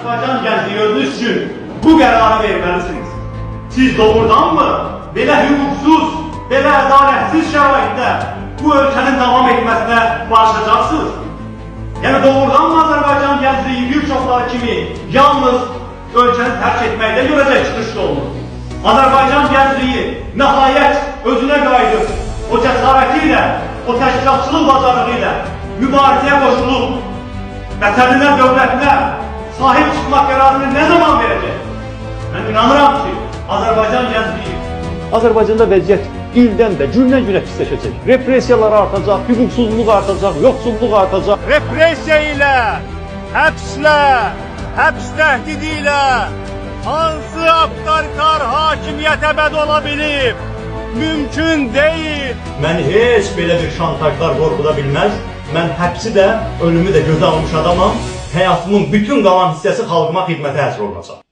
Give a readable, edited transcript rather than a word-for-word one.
Azərbaycan gəncliyi özünüz üçün bu qərarı verməlisiniz. Siz doğrudanmı belə hüquqsuz, belə ədalətsiz şəraitdə bu ölkənin davam etməsinə başlayacaqsınız? Yəni doğrudanmı Azərbaycan gəncliyi bir çoxları kimi yalnız ölkəni tərk etməkdə görəcək çıxışlı olunur? Azərbaycan gəncliyi nəhayət özünə qayıdır, o cəsarəti ilə, o təşkilatçılıq bacarığı ilə mübarizəyə qoşulub, vətəninə, dövlətinə sahib çıxmaq qərarını nə zaman verəcək? Mən inanıram ki, Azərbaycan gəncliyi Azərbaycanda vəziyyət ildən də, gündən günə pisləşəcək. Repressiyalar artacaq, hüquqsuzluq artacaq, yoxsulluq artacaq. Repressiya ilə, həbslə, həbs təhdidi ilə hansı avtoritar hakimiyyət əbəd ola bilib? Mümkün deyil. Mən heç belə bir şantajlar qorxuda bilməz. Mən həbsi də, ölümü də gözə almış adamam. Həyatımın bütün qalan hissəsi xalqıma xidmətə həsr olunacaq.